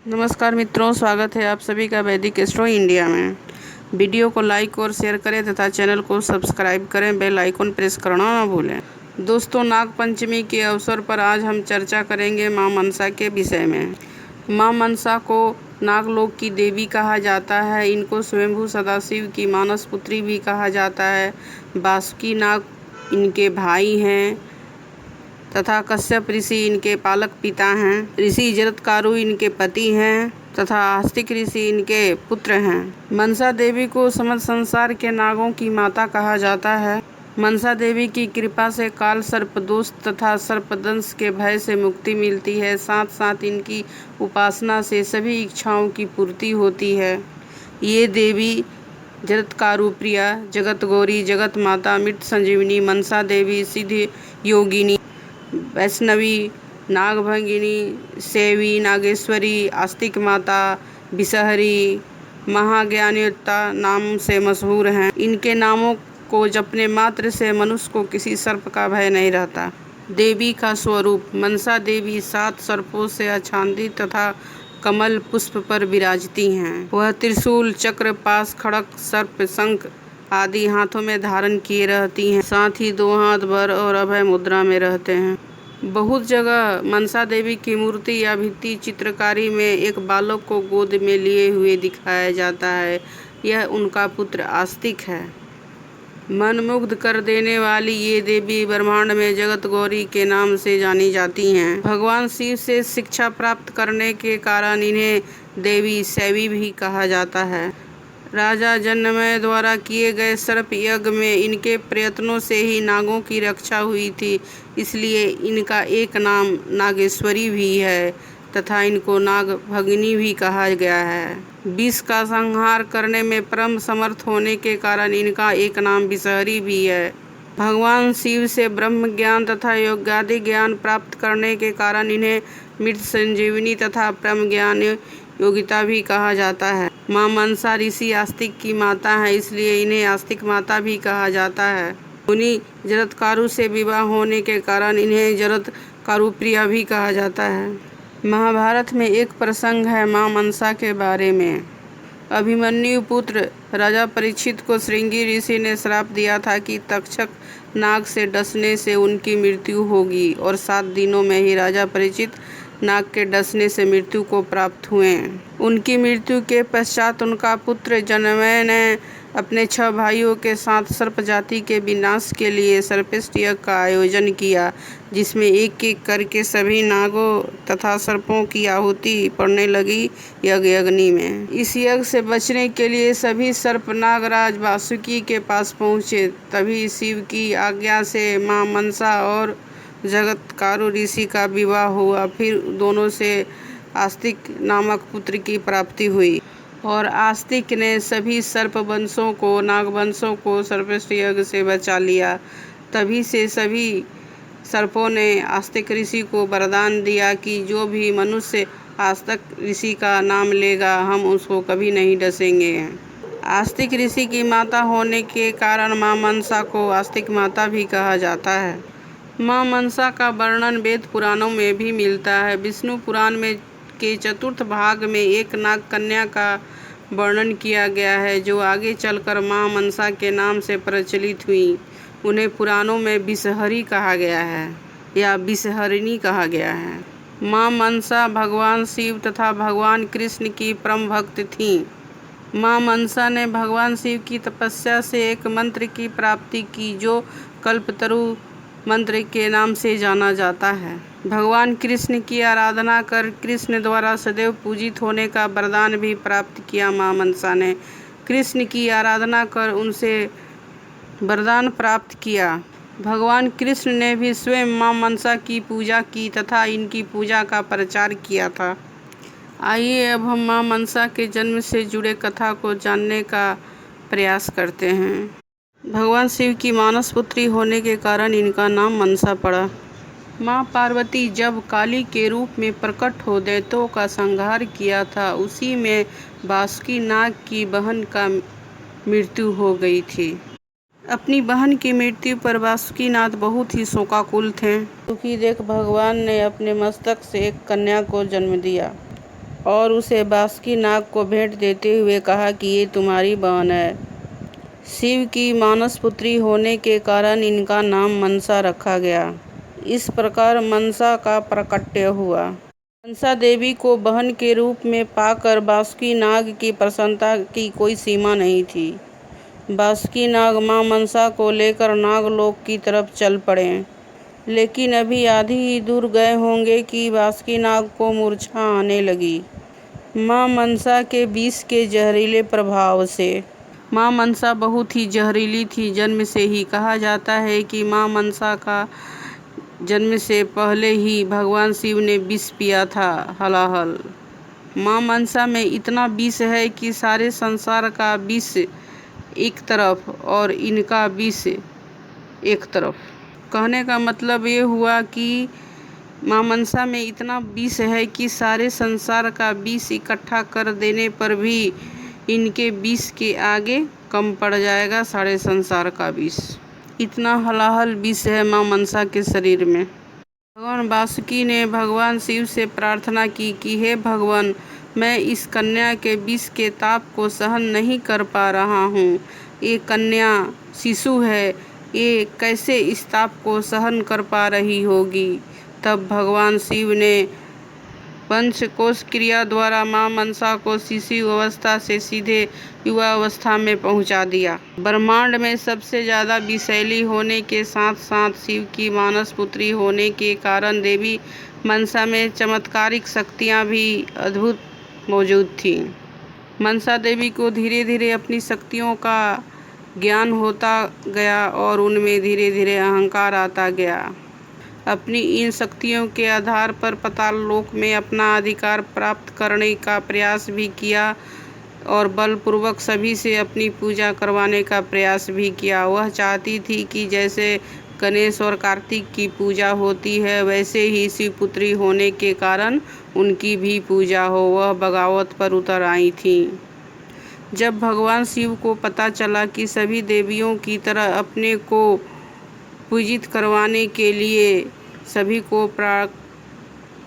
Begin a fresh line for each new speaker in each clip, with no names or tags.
नमस्कार मित्रों, स्वागत है आप सभी का वैदिक एस्ट्रो इंडिया में। वीडियो को लाइक और शेयर करें तथा चैनल को सब्सक्राइब करें, बेल आइकन प्रेस करना ना भूलें। दोस्तों, नाग पंचमी के अवसर पर आज हम चर्चा करेंगे मां मनसा के विषय में। मां मनसा को नागलोक की देवी कहा जाता है। इनको स्वयंभू सदाशिव की मानस पुत्री भी कहा जाता है। वासुकी नाग इनके भाई हैं तथा कश्यप ऋषि इनके पालक पिता हैं। ऋषि जरत्कारु इनके पति हैं तथा आस्तिक ऋषि इनके पुत्र हैं। मनसा देवी को समस्त संसार के नागों की माता कहा जाता है। मनसा देवी की कृपा से काल सर्प दोष तथा सर्पदंश के भय से मुक्ति मिलती है। साथ साथ इनकी उपासना से सभी इच्छाओं की पूर्ति होती है। ये देवी जरत्कारु प्रिया, जगत गौरी, जगत माता, मृत संजीवनी, मनसा देवी, सिद्ध योगिनी, वैष्णवी, नागभंगिनी, शैवी, नागेश्वरी, आस्तिक माता, विषहरी, महाज्ञानिता नाम से मशहूर हैं। इनके नामों को जपने मात्र से मनुष्य को किसी सर्प का भय नहीं रहता। देवी का स्वरूप। मनसा देवी 7 सर्पों से आच्छादित तथा कमल पुष्प पर विराजती हैं। वह त्रिशूल, चक्र, पाश, खड़ग, सर्प, शंख आदि हाथों में धारण किए रहती हैं। साथ ही 2 हाथ भर और अभय मुद्रा में रहते हैं। बहुत जगह मनसा देवी की मूर्ति या भित्ति चित्रकारी में एक बालक को गोद में लिए हुए दिखाया जाता है। यह उनका पुत्र आस्तिक है। मनमुग्ध कर देने वाली ये देवी ब्रह्मांड में जगत गौरी के नाम से जानी जाती हैं। भगवान शिव से शिक्षा प्राप्त करने के कारण इन्हें देवी शैवी भी कहा जाता है। राजा जनमेजय द्वारा किए गए सर्प यज्ञ में इनके प्रयत्नों से ही नागों की रक्षा हुई थी, इसलिए इनका एक नाम नागेश्वरी भी है तथा इनको नागभगिनी भी कहा गया है। विष का संहार करने में परम समर्थ होने के कारण इनका एक नाम विषहरी भी है। भगवान शिव से ब्रह्म ज्ञान तथा योगादि ज्ञान प्राप्त करने के कारण इन्हें मृत संजीवनी तथा परम ज्ञान योगिता भी कहा जाता है। मां मनसा ऋषि आस्तिक की माता है, इसलिए इन्हें आस्तिक माता भी कहा जाता है। मुनि जरत्कारु से विवाह होने के कारण इन्हें जरत्कारु प्रिया भी कहा जाता है। महाभारत में एक प्रसंग है मां मनसा के बारे में। अभिमन्यु पुत्र राजा परीक्षित को श्रृंगी ऋषि ने श्राप दिया था कि तक्षक नाग से डसने से उनकी मृत्यु होगी और 7 दिनों में ही राजा परीक्षित नाग के डसने से मृत्यु को प्राप्त हुए। उनकी मृत्यु के पश्चात उनका पुत्र जनमेजय ने अपने 6 भाइयों के साथ सर्प जाति के विनाश के लिए सर्पेष्ट यज्ञ का आयोजन किया, जिसमें एक एक करके सभी नागों तथा सर्पों की आहुति पड़ने लगी यज्ञ अग्नि में। इस यज्ञ से बचने के लिए सभी सर्प नागराज वासुकी के पास पहुँचे। तभी शिव की आज्ञा से मां मनसा और जरत्कारु ऋषि का विवाह हुआ। फिर दोनों से आस्तिक नामक पुत्र की प्राप्ति हुई और आस्तिक ने सभी सर्प वंशों को, नागवंशों को सर्पेष्ट यज्ञ से बचा लिया। तभी से सभी सर्पों ने आस्तिक ऋषि को वरदान दिया कि जो भी मनुष्य आस्तिक ऋषि का नाम लेगा, हम उसको कभी नहीं डसेंगे। आस्तिक ऋषि की माता होने के कारण मां मनसा को आस्तिक माता भी कहा जाता है। मां मनसा का वर्णन वेद पुराणों में भी मिलता है। विष्णु पुराण में के 4th भाग में एक नाग कन्या का वर्णन किया गया है, जो आगे चलकर मां मनसा के नाम से प्रचलित हुई। उन्हें पुराणों में विषहरी कहा गया है या विषहरिणी कहा गया है। मां मनसा भगवान शिव तथा भगवान कृष्ण की परम भक्त थीं। मां मनसा ने भगवान शिव की तपस्या से एक मंत्र की प्राप्ति की, जो कल्पतरु मंत्र के नाम से जाना जाता है। भगवान कृष्ण की आराधना कर कृष्ण द्वारा सदैव पूजित होने का वरदान भी प्राप्त किया। मां मनसा ने कृष्ण की आराधना कर उनसे वरदान प्राप्त किया। भगवान कृष्ण ने भी स्वयं मां मनसा की पूजा की तथा इनकी पूजा का प्रचार किया था। आइए अब हम मां मनसा के जन्म से जुड़े कथा को जानने का प्रयास करते हैं। भगवान शिव की मानस पुत्री होने के कारण इनका नाम मनसा पड़ा। मां पार्वती जब काली के रूप में प्रकट हो दैत्यों का संहार किया था, उसी में वासुकी नाग की बहन का मृत्यु हो गई थी। अपनी बहन की मृत्यु पर वासुकीनाथ बहुत ही शोकाकुल थे। दुखी देख भगवान ने अपने मस्तक से एक कन्या को जन्म दिया और उसे बासुकी नाग को भेंट देते हुए कहा कि ये तुम्हारी बहन है। शिव की मानस पुत्री होने के कारण इनका नाम मनसा रखा गया। इस प्रकार मनसा का प्राकट्य हुआ। मनसा देवी को बहन के रूप में पाकर बासुकी नाग की प्रसन्नता की कोई सीमा नहीं थी। बासुकी नाग मां मनसा को लेकर नागलोक की तरफ चल पड़े। लेकिन अभी आधी ही दूर गए होंगे कि बासुकी नाग को मूर्छा आने लगी, मां मनसा के विष के जहरीले प्रभाव से। मां मनसा बहुत ही जहरीली थी। जन्म से ही कहा जाता है कि मां मनसा का जन्म से पहले ही भगवान शिव ने विष पिया था, हलाहल। मां मनसा में इतना विष है कि सारे संसार का विष एक तरफ और इनका विष एक तरफ। कहने का मतलब ये हुआ कि मां मनसा में इतना विष है कि सारे संसार का विष इकट्ठा कर देने पर भी इनके विष के आगे कम पड़ जाएगा सारे संसार का विष। इतना हलाहल विष है मां मनसा के शरीर में। भगवान बासुकी ने भगवान शिव से प्रार्थना की कि हे भगवान, मैं इस कन्या के विष के ताप को सहन नहीं कर पा रहा हूँ। ये कन्या शिशु है, ये कैसे इस ताप को सहन कर पा रही होगी। तब भगवान शिव ने पंचकोश क्रिया द्वारा मां मनसा को शिशु अवस्था से सीधे युवा अवस्था में पहुंचा दिया। ब्रह्मांड में सबसे ज़्यादा विषैली होने के साथ साथ शिव की मानस पुत्री होने के कारण देवी मनसा में चमत्कारिक शक्तियां भी अद्भुत मौजूद थीं। मनसा देवी को धीरे धीरे अपनी शक्तियों का ज्ञान होता गया और उनमें धीरे धीरे अहंकार आता गया। अपनी इन शक्तियों के आधार पर पाताल लोक में अपना अधिकार प्राप्त करने का प्रयास भी किया और बलपूर्वक सभी से अपनी पूजा करवाने का प्रयास भी किया। वह चाहती थी कि जैसे गणेश और कार्तिक की पूजा होती है वैसे ही शिवपुत्री होने के कारण उनकी भी पूजा हो। वह बगावत पर उतर आई थी। जब भगवान शिव को पता चला कि सभी देवियों की तरह अपने को पूजित करवाने के लिए सभी को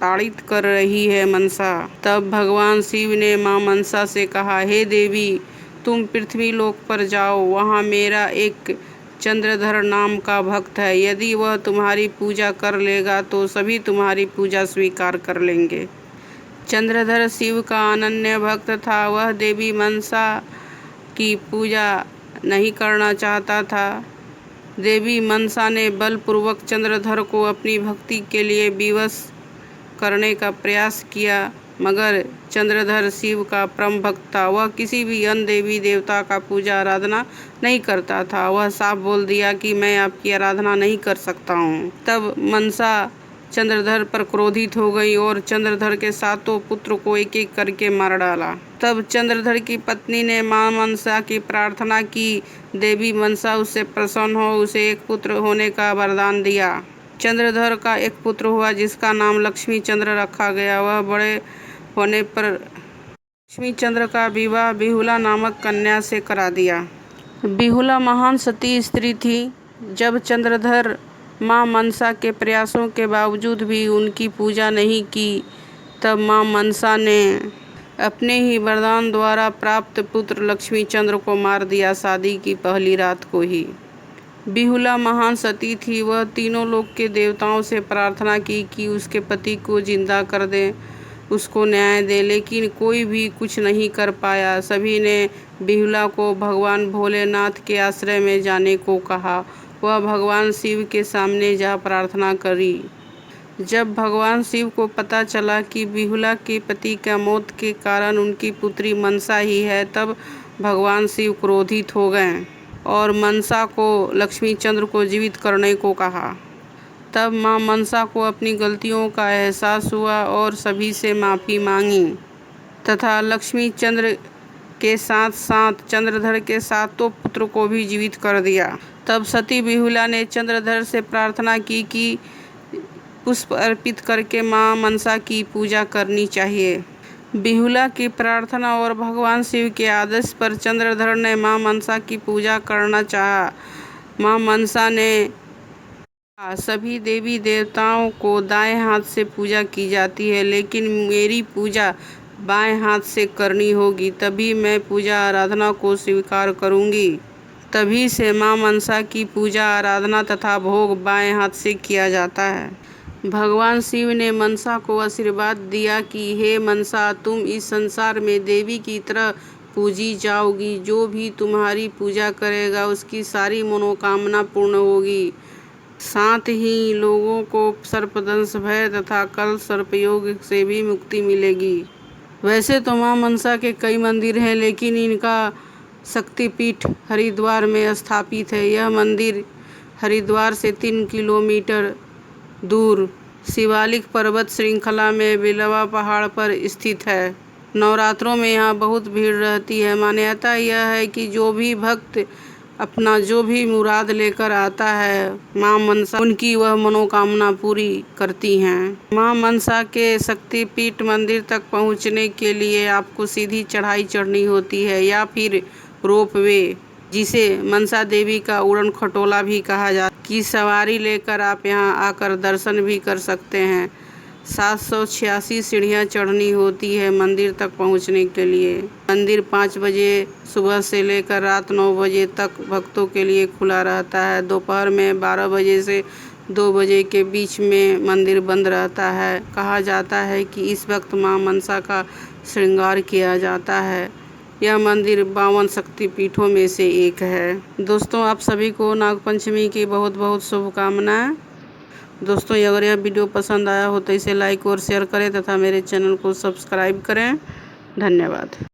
ताड़ित कर रही है मनसा, तब भगवान शिव ने मां मनसा से कहा, हे देवी, तुम पृथ्वी लोक पर जाओ। वहाँ मेरा एक चंद्रधर नाम का भक्त है। यदि वह तुम्हारी पूजा कर लेगा तो सभी तुम्हारी पूजा स्वीकार कर लेंगे। चंद्रधर शिव का अनन्य भक्त था। वह देवी मनसा की पूजा नहीं करना चाहता था। देवी मनसा ने बलपूर्वक चंद्रधर को अपनी भक्ति के लिए विवश करने का प्रयास किया, मगर चंद्रधर शिव का परम भक्त था। वह किसी भी अन्य देवी देवता का पूजा आराधना नहीं करता था। वह साफ बोल दिया कि मैं आपकी आराधना नहीं कर सकता हूँ। तब मनसा चंद्रधर पर क्रोधित हो गई और चंद्रधर के सातों पुत्र को एक एक करके मार डाला। तब चंद्रधर की पत्नी ने मां मनसा की प्रार्थना की, देवी मनसा उससे प्रसन्न हो उसे एक पुत्र होने का वरदान दिया। चंद्रधर का एक पुत्र हुआ जिसका नाम लक्ष्मी चंद्र रखा गया। वह बड़े होने पर लक्ष्मी चंद्र का विवाह बिहुला नामक कन्या से करा दिया। बिहुला महान सती स्त्री थी। जब चंद्रधर मां मनसा के प्रयासों के बावजूद भी उनकी पूजा नहीं की, तब मां मनसा ने अपने ही वरदान द्वारा प्राप्त पुत्र लक्ष्मी चंद्र को मार दिया, शादी की पहली रात को ही। बिहुला महान सती थी। वह तीनों लोक के देवताओं से प्रार्थना की कि उसके पति को जिंदा कर दें, उसको न्याय दे, लेकिन कोई भी कुछ नहीं कर पाया। सभी ने बिहुला को भगवान भोलेनाथ के आश्रय में जाने को कहा। वह भगवान शिव के सामने जा प्रार्थना करी। जब भगवान शिव को पता चला कि बिहुला के पति का मौत के कारण उनकी पुत्री मनसा ही है, तब भगवान शिव क्रोधित हो गए और मनसा को लक्ष्मी चंद्र को जीवित करने को कहा। तब मां मनसा को अपनी गलतियों का एहसास हुआ और सभी से माफ़ी मांगी तथा लक्ष्मी चंद्र के साथ साथ चंद्रधर के सातों पुत्र को भी जीवित कर दिया। तब सती बिहुला ने चंद्रधर से प्रार्थना की कि पुष्प अर्पित करके मां मनसा की पूजा करनी चाहिए। बिहुला की प्रार्थना और भगवान शिव के आदेश पर चंद्रधर ने मां मनसा की पूजा करना चाहा। मां मनसा ने सभी देवी देवताओं को दाएं हाथ से पूजा की जाती है, लेकिन मेरी पूजा बाएं हाथ से करनी होगी, तभी मैं पूजा आराधना को स्वीकार करूंगी। तभी से मां मनसा की पूजा आराधना तथा भोग बाएं हाथ से किया जाता है। भगवान शिव ने मनसा को आशीर्वाद दिया कि हे मनसा, तुम इस संसार में देवी की तरह पूजी जाओगी। जो भी तुम्हारी पूजा करेगा उसकी सारी मनोकामना पूर्ण होगी। साथ ही लोगों को सर्पदंश भय तथा कल सर्पयोग से भी मुक्ति मिलेगी। वैसे तो मां मनसा के कई मंदिर हैं, लेकिन इनका शक्तिपीठ हरिद्वार में स्थापित है। यह मंदिर हरिद्वार से 3 किलोमीटर दूर शिवालिक पर्वत श्रृंखला में बिलवा पहाड़ पर स्थित है। नवरात्रों में यहाँ बहुत भीड़ रहती है। मान्यता यह है कि जो भी भक्त अपना जो भी मुराद लेकर आता है, मां मनसा उनकी वह मनोकामना पूरी करती हैं। मां मनसा के शक्तिपीठ मंदिर तक पहुँचने के लिए आपको सीधी चढ़ाई चढ़नी होती है या फिर रोपवे, जिसे मनसा देवी का उड़न खटोला भी कहा जाता है, की सवारी लेकर आप यहां आकर दर्शन भी कर सकते हैं। 786 सीढ़ियां चढ़नी होती है मंदिर तक पहुंचने के लिए। मंदिर 5 बजे सुबह से लेकर रात 9 बजे तक भक्तों के लिए खुला रहता है। दोपहर में 12 बजे से 2 बजे के बीच में मंदिर बंद रहता है। कहा जाता है कि इस वक्त मां मनसा का श्रृंगार किया जाता है। यह मंदिर 52 शक्तिपीठों में से एक है। दोस्तों, आप सभी को नागपंचमी की बहुत बहुत शुभकामनाएं। दोस्तों, अगर यह वीडियो पसंद आया हो तो इसे लाइक और शेयर करें तथा मेरे चैनल को सब्सक्राइब करें। धन्यवाद।